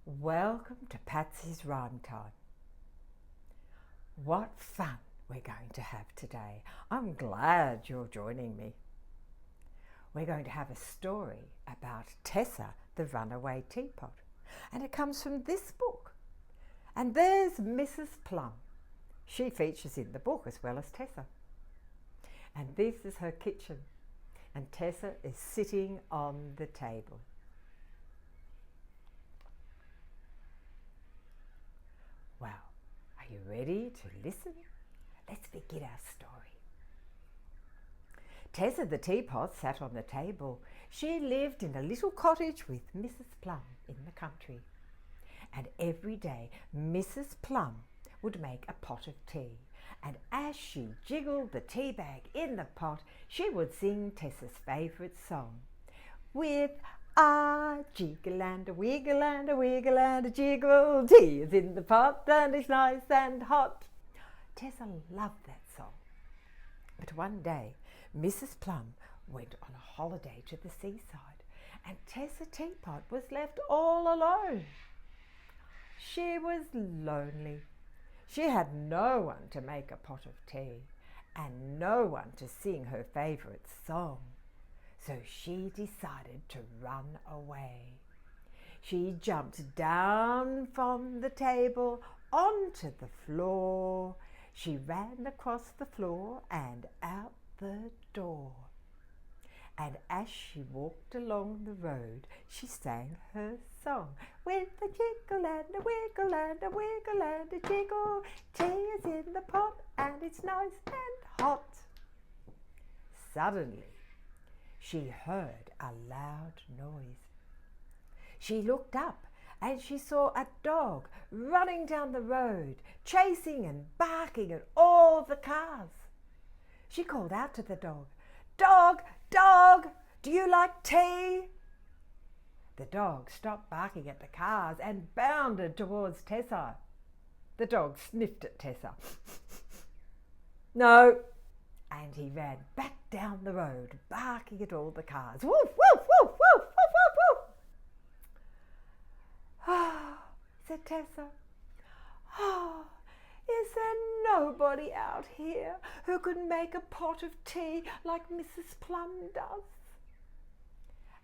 Welcome to Patsy's Rhyme Time. What fun we're going to have today. I'm glad you're joining me. We're going to have a story about Tessa, the Runaway Teapot. And it comes from this book. And there's Mrs. Plum. She features in the book as well as Tessa. And this is her kitchen. And Tessa is sitting on the table. Well, are you ready to listen? Let's begin our story. Tessa the teapot sat on the table. She lived in a little cottage with Mrs. Plum in the country. And every day Mrs. Plum would make a pot of tea. And as she jiggled the tea bag in the pot, she would sing Tessa's favourite song. With a jiggle and a wiggle and a wiggle and a jiggle, tea is in the pot and it's nice and hot. Tessa loved that song. But one day, Mrs. Plum went on a holiday to the seaside and Tessa Teapot was left all alone. She was lonely. She had no one to make a pot of tea and no one to sing her favourite song. So she decided to run away. She jumped down from the table onto the floor. She ran across the floor and out the door. And as she walked along the road, she sang her song. With a jiggle and a wiggle and a wiggle and a jiggle, tea is in the pot and it's nice and hot. Suddenly, she heard a loud noise. She looked up and she saw a dog running down the road, chasing and barking at all the cars. She called out to the dog, "Dog, dog, do you like tea?" The dog stopped barking at the cars and bounded towards Tessa. The dog sniffed at Tessa. "No." And he ran back down the road, barking at all the cars. Woof, woof, woof, woof, woof, woof, woof. "Ah," said Tessa. "Ah, is there nobody out here who can make a pot of tea like Mrs. Plum does?"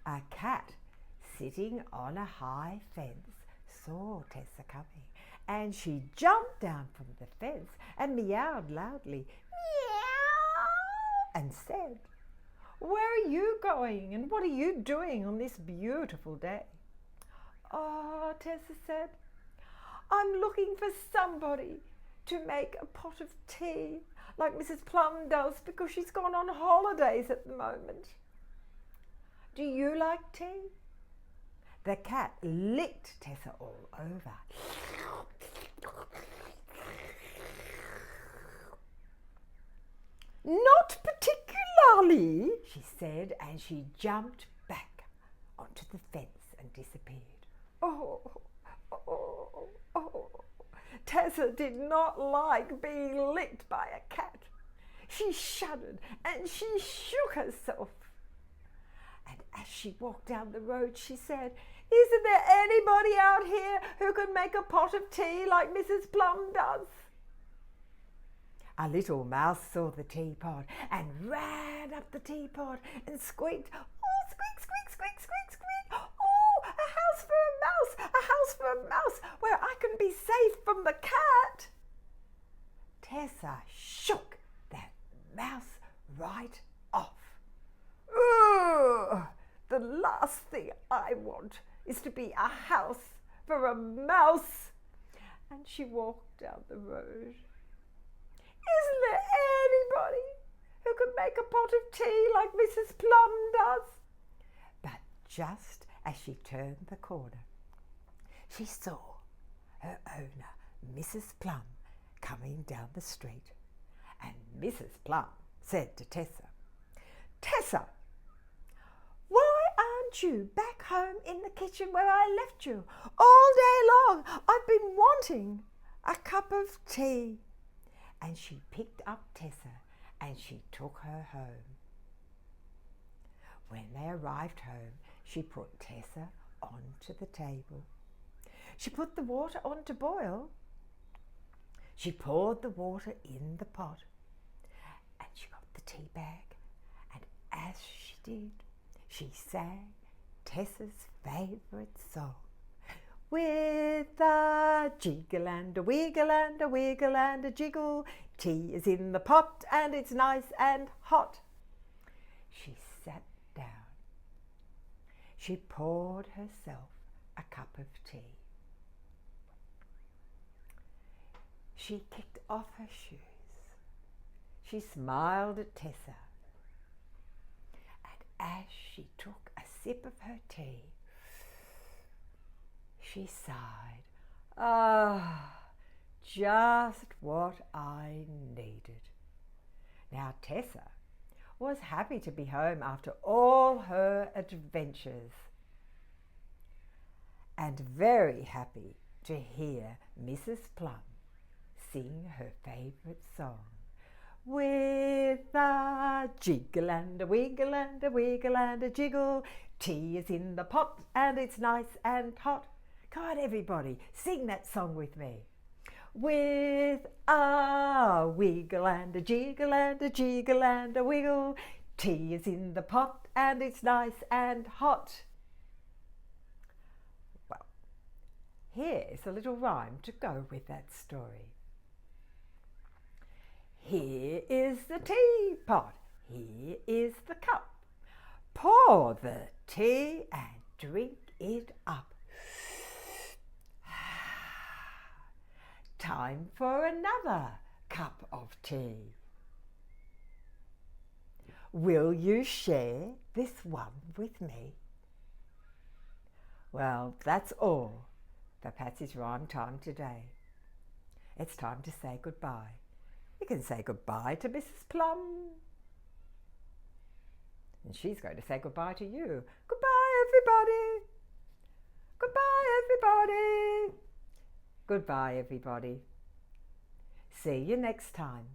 A cat sitting on a high fence saw Tessa coming, and she jumped down from the fence and meowed loudly, and said, "Where are you going and what are you doing on this beautiful day?" "Oh," Tessa said, "I'm looking for somebody to make a pot of tea like Mrs. Plum does because she's gone on holidays at the moment. Do you like tea?" The cat licked Tessa all over. "Not particularly," she said, and she jumped back onto the fence and disappeared. Oh, oh, oh. Tessa did not like being licked by a cat. She shuddered and she shook herself. And as she walked down the road, she said, "Isn't there anybody out here who can make a pot of tea like Mrs. Plum does?" A little mouse saw the teapot and ran up the teapot and squeaked, "Oh, squeak, squeak, squeak, squeak, squeak. Oh, a house for a mouse, a house for a mouse, where I can be safe from the cat." Tessa shook that mouse right off. "Ugh, the last thing I want is to be a house for a mouse." And she walked down the road. "Isn't there anybody who can make a pot of tea like Mrs. Plum does?" But just as she turned the corner, she saw her owner, Mrs. Plum, coming down the street. And Mrs. Plum said to Tessa, "Tessa, why aren't you back home in the kitchen where I left you? All day long I've been wanting a cup of tea." And she picked up Tessa and she took her home. When they arrived home, she put Tessa onto the table. She put the water on to boil. She poured the water in the pot, and she got the tea bag, and as she did, she sang Tessa's favourite song. With a jiggle and a wiggle and a wiggle and a jiggle, tea is in the pot and it's nice and hot. She sat down. She poured herself a cup of tea. She kicked off her shoes. She smiled at Tessa. And as she took a sip of her tea, she sighed. Ah, just what I needed. Now Tessa was happy to be home after all her adventures, and very happy to hear Mrs. Plum sing her favourite song. With a jiggle and a wiggle and a wiggle and a jiggle, tea is in the pot and it's nice and hot. Come on, everybody, sing that song with me. With a wiggle and a jiggle and a jiggle and a wiggle, tea is in the pot and it's nice and hot. Well, here's a little rhyme to go with that story. Here is the teapot, here is the cup. Pour the tea and drink it up. Time for another cup of tea. Will you share this one with me? Well, that's all for Patsy's Rhyme Time today. It's time to say goodbye. You can say goodbye to Mrs. Plum. And she's going to say goodbye to you. Goodbye, everybody. Goodbye, everybody. Goodbye, everybody. See you next time.